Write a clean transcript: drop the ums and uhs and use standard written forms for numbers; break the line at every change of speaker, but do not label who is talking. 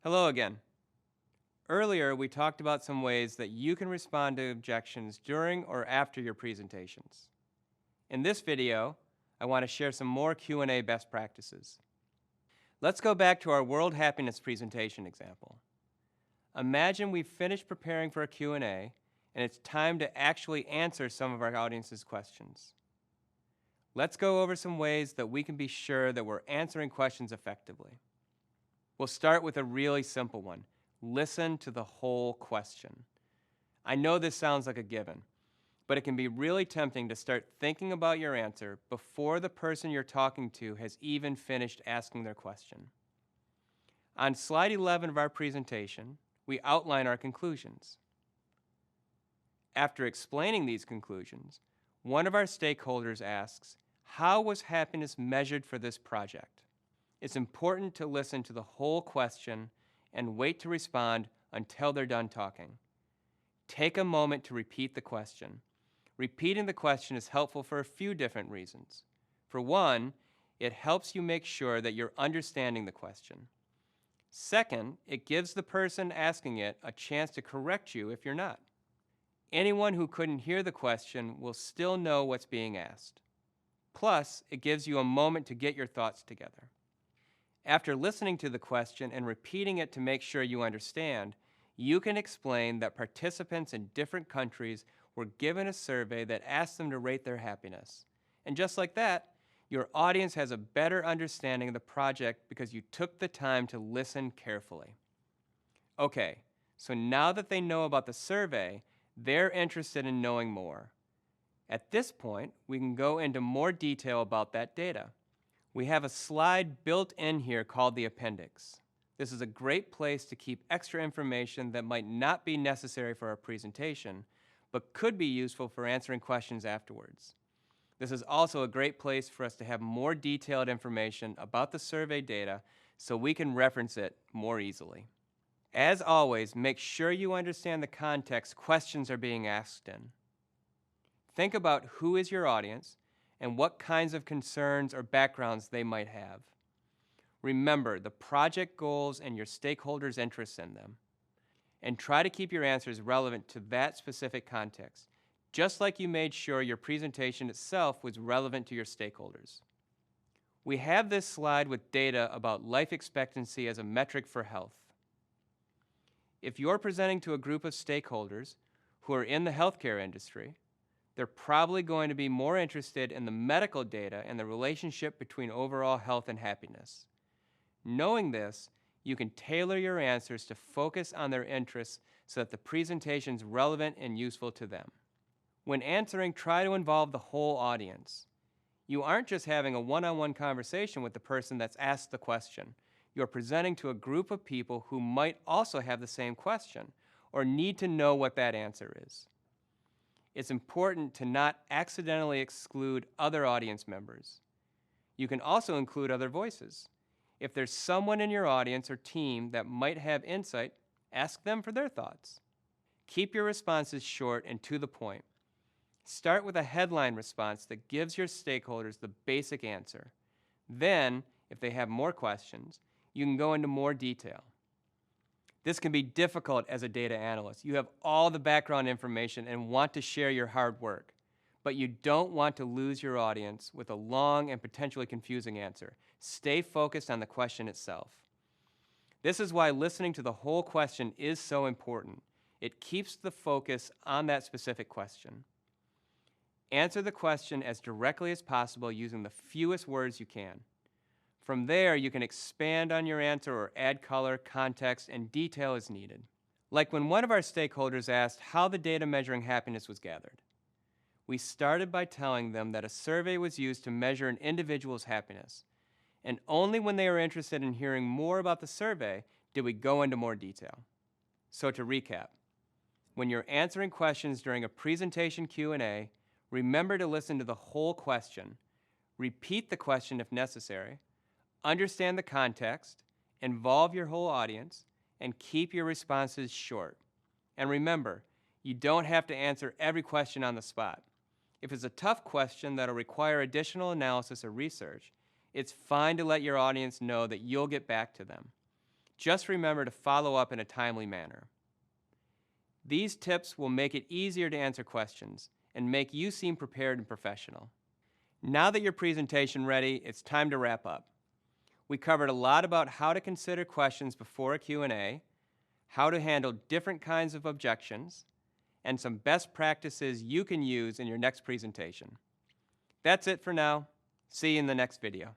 Hello again. Earlier, we talked about some ways that you can respond to objections during or after your presentations. In this video, I want to share some more Q&A best practices. Let's go back to our World Happiness presentation example. Imagine we've finished preparing for a Q&A and it's time to actually answer some of our audience's questions. Let's go over some ways that we can be sure that we're answering questions effectively. We'll start with a really simple one. Listen to the whole question. I know this sounds like a given, but it can be really tempting to start thinking about your answer before the person you're talking to has even finished asking their question. On slide 11 of our presentation, we outline our conclusions. After explaining these conclusions, one of our stakeholders asks, "How was happiness measured for this project?" It's important to listen to the whole question and wait to respond until they're done talking. Take a moment to repeat the question. Repeating the question is helpful for a few different reasons. For one, it helps you make sure that you're understanding the question. Second, it gives the person asking it a chance to correct you if you're not. Anyone who couldn't hear the question will still know what's being asked. Plus, it gives you a moment to get your thoughts together. After listening to the question and repeating it to make sure you understand, you can explain that participants in different countries were given a survey that asked them to rate their happiness. And just like that, your audience has a better understanding of the project because you took the time to listen carefully. Okay, so now that they know about the survey, they're interested in knowing more. At this point, we can go into more detail about that data. We have a slide built in here called the appendix. This is a great place to keep extra information that might not be necessary for our presentation, but could be useful for answering questions afterwards. This is also a great place for us to have more detailed information about the survey data so we can reference it more easily. As always, make sure you understand the context questions are being asked in. Think about who is your audience and what kinds of concerns or backgrounds they might have. Remember the project goals and your stakeholders' interests in them. And try to keep your answers relevant to that specific context, just like you made sure your presentation itself was relevant to your stakeholders. We have this slide with data about life expectancy as a metric for health. If you're presenting to a group of stakeholders who are in the healthcare industry, they're probably going to be more interested in the medical data and the relationship between overall health and happiness. Knowing this, you can tailor your answers to focus on their interests so that the presentation is relevant and useful to them. When answering, try to involve the whole audience. You aren't just having a one-on-one conversation with the person that's asked the question. You're presenting to a group of people who might also have the same question or need to know what that answer is. It's important to not accidentally exclude other audience members. You can also include other voices. If there's someone in your audience or team that might have insight, ask them for their thoughts. Keep your responses short and to the point. Start with a headline response that gives your stakeholders the basic answer. Then, if they have more questions, you can go into more detail. This can be difficult as a data analyst. You have all the background information and want to share your hard work, but you don't want to lose your audience with a long and potentially confusing answer. Stay focused on the question itself. This is why listening to the whole question is so important. It keeps the focus on that specific question. Answer the question as directly as possible using the fewest words you can. From there, you can expand on your answer or add color, context, and detail as needed. Like when one of our stakeholders asked how the data measuring happiness was gathered. We started by telling them that a survey was used to measure an individual's happiness, and only when they were interested in hearing more about the survey did we go into more detail. So to recap, when you're answering questions during a presentation Q&A, remember to listen to the whole question, repeat the question if necessary, understand the context, involve your whole audience, and keep your responses short. And remember, you don't have to answer every question on the spot. If it's a tough question that'll require additional analysis or research, it's fine to let your audience know that you'll get back to them. Just remember to follow up in a timely manner. These tips will make it easier to answer questions and make you seem prepared and professional. Now that your presentation ready, it's time to wrap up. We covered a lot about how to consider questions before a Q&A, how to handle different kinds of objections, and some best practices you can use in your next presentation. That's it for now. See you in the next video.